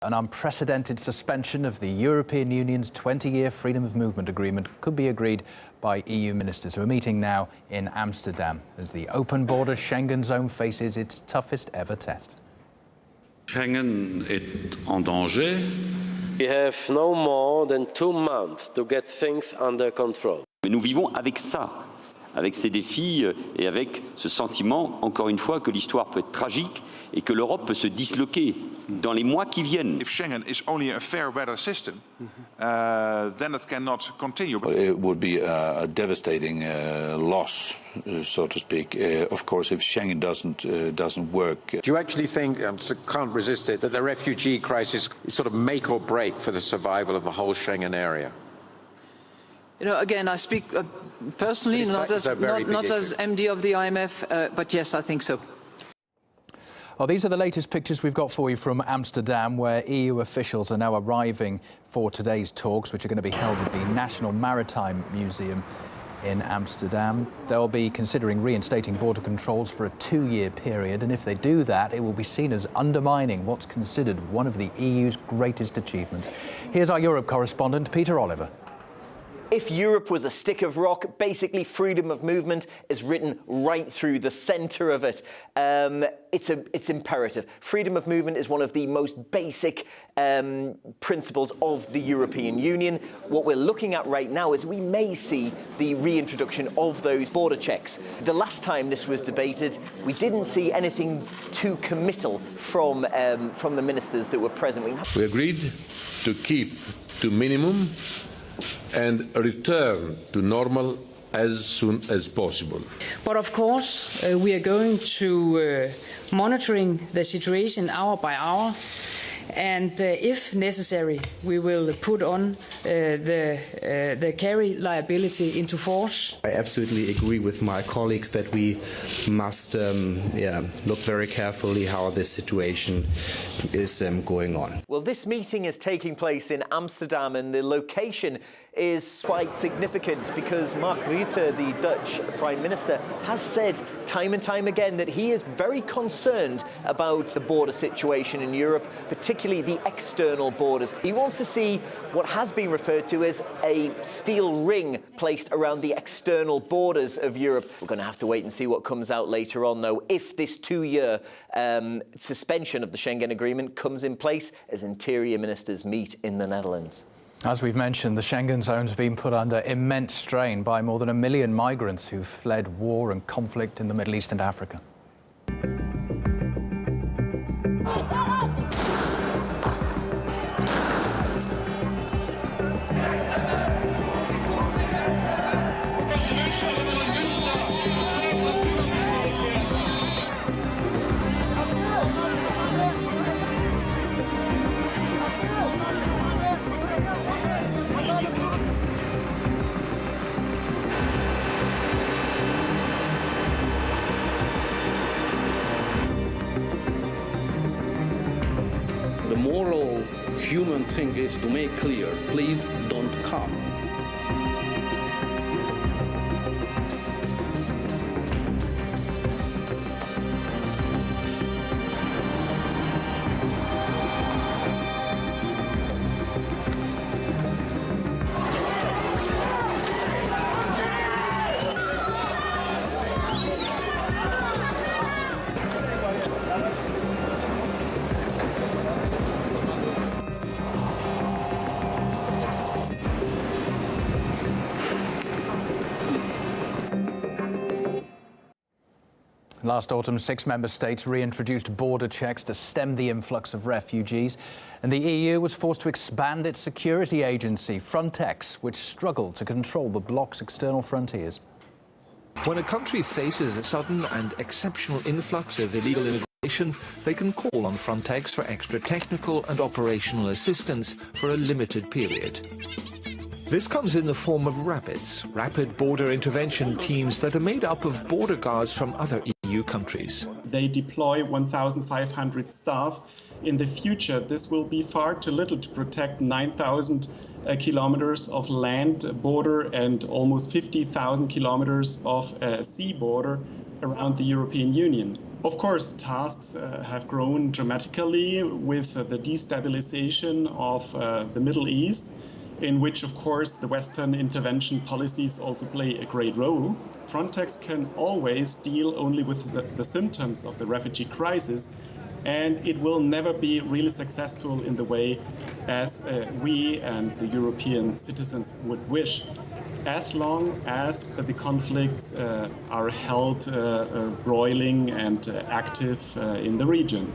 An unprecedented suspension of the European Union's 20-year freedom of movement agreement could be agreed by EU ministers who are meeting now in Amsterdam as the open border Schengen zone faces its toughest ever test. Schengen est en danger. We have no more than 2 months to get things under control. Mais nous vivons avec ça, avec ces défis et avec ce sentiment, encore une fois, que l'histoire peut être tragique et que l'Europe peut se disloquer dans les mois qui viennent. If Schengen is only a fair weather system, then it cannot continue. It would be a devastating loss, so to speak. Of course, if Schengen doesn't work. Do you actually think, can't resist it, that the refugee crisis is sort of make or break for the survival of the whole Schengen area? You know, again, I speak personally, not as MD of the IMF, but yes, I think so. Well, these are the latest pictures we've got for you from Amsterdam, where EU officials are now arriving for today's talks, which are going to be held at the National Maritime Museum in Amsterdam. They'll be considering reinstating border controls for a 2-year period, and if they do that, it will be seen as undermining what's considered one of the EU's greatest achievements. Here's our Europe correspondent, Peter Oliver. If Europe was a stick of rock, basically freedom of movement is written right through the centre of it. It's imperative. Freedom of movement is one of the most basic principles of the European Union. What we're looking at right now is we may see the reintroduction of those border checks. The last time this was debated, we didn't see anything too committal from the ministers that were present. We agreed to keep to minimum and return to normal as soon as possible. But of course, we are going to monitoring the situation hour by hour, and if necessary, we will put on the carry liability into force. I absolutely agree with my colleagues that we must look very carefully how this situation is going on. Well, this meeting is taking place in Amsterdam, and the location is quite significant because Mark Rutte, the Dutch Prime Minister, has said time and time again that he is very concerned about the border situation in Europe, particularly the external borders. He wants to see what has been referred to as a steel ring placed around the external borders of Europe. We're going to have to wait and see what comes out later on, though, if this 2-year suspension of the Schengen Agreement comes in place as interior ministers meet in the Netherlands. As we've mentioned, the Schengen zone's been put under immense strain by more than 1 million migrants who've fled war and conflict in the Middle East and Africa. The moral human thing is to make clear, please don't come. Last autumn, 6 member states reintroduced border checks to stem the influx of refugees, and the EU was forced to expand its security agency, Frontex, which struggled to control the bloc's external frontiers. When a country faces a sudden and exceptional influx of illegal immigration, they can call on Frontex for extra technical and operational assistance for a limited period. This comes in the form of RAPIDs, rapid border intervention teams that are made up of border guards from other EU countries. They deploy 1,500 staff. In the future, this will be far too little to protect 9,000 kilometers of land border and almost 50,000 kilometers of sea border around the European Union. Of course, tasks have grown dramatically with the destabilization of the Middle East, in which, of course, the Western intervention policies also play a great role. Frontex can always deal only with the symptoms of the refugee crisis, and it will never be really successful in the way as we and the European citizens would wish, as long as the conflicts are held broiling and active in the region.